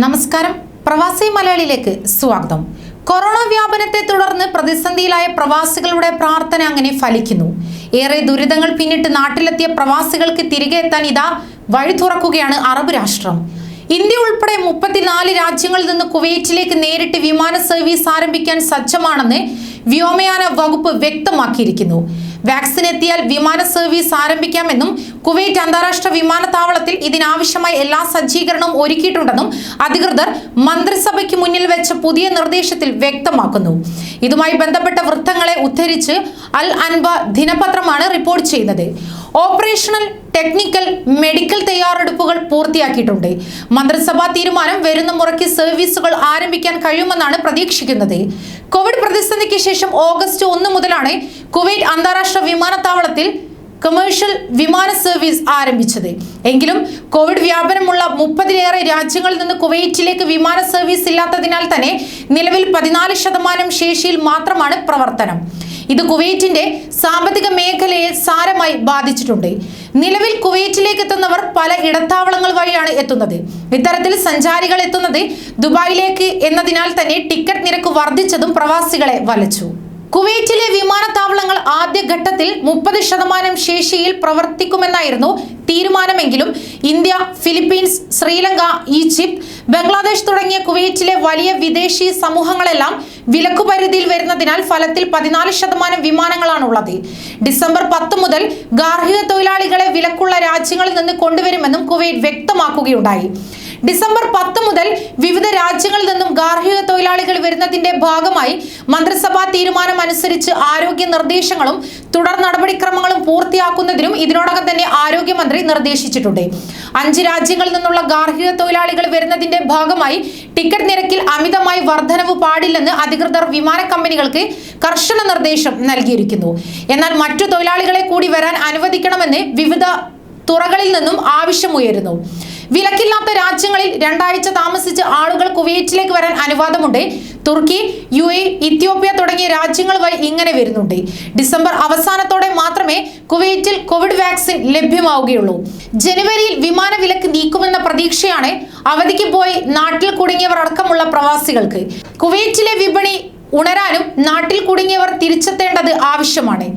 നമസ്കാരം, പ്രവാസി മലയാളിയിലേക്ക് സ്വാഗതം. കൊറോണ വ്യാപനത്തെ തുടർന്ന് പ്രതിസന്ധിയിലായ പ്രവാസികളുടെ പ്രാർത്ഥന അങ്ങനെ ഫലിക്കുന്നു. ഏറെ ദുരിതങ്ങൾ പിന്നിട്ട് നാട്ടിലെത്തിയ പ്രവാസികൾക്ക് തിരികെ എത്താൻ ഇതാ വഴി തുറക്കുകയാണ് അറബ് രാഷ്ട്രം. ഇന്ത്യ ഉൾപ്പെടെ 34 രാജ്യങ്ങളിൽ നിന്ന് കുവൈറ്റിലേക്ക് നേരിട്ട് വിമാന സർവീസ് ആരംഭിക്കാൻ സജ്ജമാണെന്ന് വ്യോമയാന വകുപ്പ് വ്യക്തമാക്കിയിരിക്കുന്നു. വാക്സിൻ എത്തിയാൽ വിമാന സർവീസ് ആരംഭിക്കാമെന്നും കുവൈറ്റ് അന്താരാഷ്ട്ര വിമാനത്താവളത്തിൽ ഇതിനാവശ്യമായ എല്ലാ സജ്ജീകരണവും ഒരുക്കിയിട്ടുണ്ടെന്നും അധികൃതർ മന്ത്രിസഭയ്ക്ക് മുന്നിൽ വെച്ച പുതിയ നിർദ്ദേശത്തിൽ വ്യക്തമാക്കുന്നു. ഇതുമായി ബന്ധപ്പെട്ട വൃത്തങ്ങളെ ഉദ്ധരിച്ച് അൽ അൻബ ദിനപത്രമാണ് റിപ്പോർട്ട് ചെയ്യുന്നത്. ഓപ്പറേഷണൽ, ടെക്നിക്കൽ, മെഡിക്കൽ തയ്യാറെടുപ്പുകൾ പൂർത്തിയാക്കിയിട്ടുണ്ട്. മന്ത്രിസഭാ തീരുമാനം വരുന്ന മുറയ്ക്ക് സർവീസുകൾ ആരംഭിക്കാൻ കഴിയുമെന്നാണ് പ്രതീക്ഷിക്കുന്നത്. കോവിഡ് പ്രതിസന്ധിക്ക് ശേഷം ഓഗസ്റ്റ് 1 മുതലാണ് കുവൈറ്റ് അന്താരാഷ്ട്ര വിമാനത്താവളത്തിൽ കമേഴ്ഷ്യൽ വിമാന സർവീസ് ആരംഭിച്ചത്. എങ്കിലും കോവിഡ് വ്യാപനമുള്ള 30-ലേറെ രാജ്യങ്ങളിൽ നിന്ന് കുവൈറ്റിലേക്ക് വിമാന സർവീസ് ഇല്ലാത്തതിനാൽ തന്നെ നിലവിൽ 14% ശേഷിയിൽ മാത്രമാണ് പ്രവർത്തനം. ഇത് കുവൈറ്റിന്റെ സാമ്പത്തിക മേഖലയെ സാരമായി ബാധിച്ചിട്ടുണ്ട്. നിലവിൽ കുവൈറ്റിലേക്ക് എത്തുന്നവർ പല ഇടത്താവളങ്ങൾ വഴിയാണ് എത്തുന്നത്. ഇത്തരത്തിൽ സഞ്ചാരികൾ എത്തുന്നത് ദുബായിലേക്ക് എന്നതിനാൽ തന്നെ ടിക്കറ്റ് നിരക്ക് വർദ്ധിച്ചതും പ്രവാസികളെ വലച്ചു. കുവൈറ്റിലെ വിമാനത്താവളങ്ങൾ ആദ്യഘട്ടത്തിൽ 30% ശേഷിയിൽ പ്രവർത്തിക്കുമെന്നായിരുന്നു തീരുമാനമെങ്കിലും India, Philippines, Sri Lanka, Egypt, Bangladesh തുടങ്ങിയ കുവൈറ്റിലെ വലിയ വിദേശി സമൂഹങ്ങളെല്ലാം വിലക്കുപരിധിയിൽ വരുന്നതിനാൽ ഫലത്തിൽ 14% വിമാനങ്ങളാണുള്ളത്. ഡിസംബർ 10 മുതൽ ഗാർഹിക തൊഴിലാളികളെ വിലക്കുള്ള രാജ്യങ്ങളിൽ നിന്ന് കൊണ്ടുവരുമെന്നും കുവൈറ്റ് വ്യക്തമാക്കുകയുണ്ടായി. ഡിസംബർ 10 മുതൽ വിവിധ രാജ്യങ്ങളിൽ നിന്നും ഗാർഹിക തൊഴിലാളികൾ വരുന്നതിന്റെ ഭാഗമായി മന്ത്രിസഭാ തീരുമാനം അനുസരിച്ച് ആരോഗ്യ നിർദ്ദേശങ്ങളും തുടർ നടപടിക്രമങ്ങളും പൂർത്തിയാക്കുന്നതിനും ഇതിനോടകം തന്നെ ആരോഗ്യമന്ത്രി നിർദ്ദേശിച്ചിട്ടുണ്ട്. 5 രാജ്യങ്ങളിൽ നിന്നുള്ള ഗാർഹിക തൊഴിലാളികൾ വരുന്നതിന്റെ ഭാഗമായി ടിക്കറ്റ് നിരക്കിൽ അമിതമായി വർധനവ് പാടില്ലെന്ന് അധികൃതർ വിമാന കമ്പനികൾക്ക് കർശന നിർദ്ദേശം നൽകിയിരിക്കുന്നു. എന്നാൽ മറ്റു തൊഴിലാളികളെ കൂടി വരാൻ അനുവദിക്കണമെന്ന് വിവിധ തുറകളിൽ നിന്നും ആവശ്യമുയരുന്നു. വിലക്കില്ലാത്ത രാജ്യങ്ങളിൽ 2 ആഴ്ച താമസിച്ച് ആളുകൾ കുവൈറ്റിലേക്ക് വരാൻ അനുവാദമുണ്ട്. തുർക്കി, UAE, ഇത്യോപ്യ തുടങ്ങിയ രാജ്യങ്ങൾ വഴി ഇങ്ങനെ വരുന്നുണ്ട്. ഡിസംബർ അവസാനത്തോടെ മാത്രമേ കുവൈറ്റിൽ കോവിഡ് വാക്സിൻ ലഭ്യമാവുകയുള്ളൂ. ജനുവരിയിൽ വിമാന വിലക്ക് നീക്കുമെന്ന പ്രതീക്ഷയാണ് അവധിക്ക് പോയി നാട്ടിൽ കുടുങ്ങിയവർ അടക്കമുള്ള പ്രവാസികൾക്ക്. കുവൈറ്റിലെ വിപണി ഉണരാനും നാട്ടിൽ കുടുങ്ങിയവർ തിരിച്ചെത്തേണ്ടത് ആവശ്യമാണ്.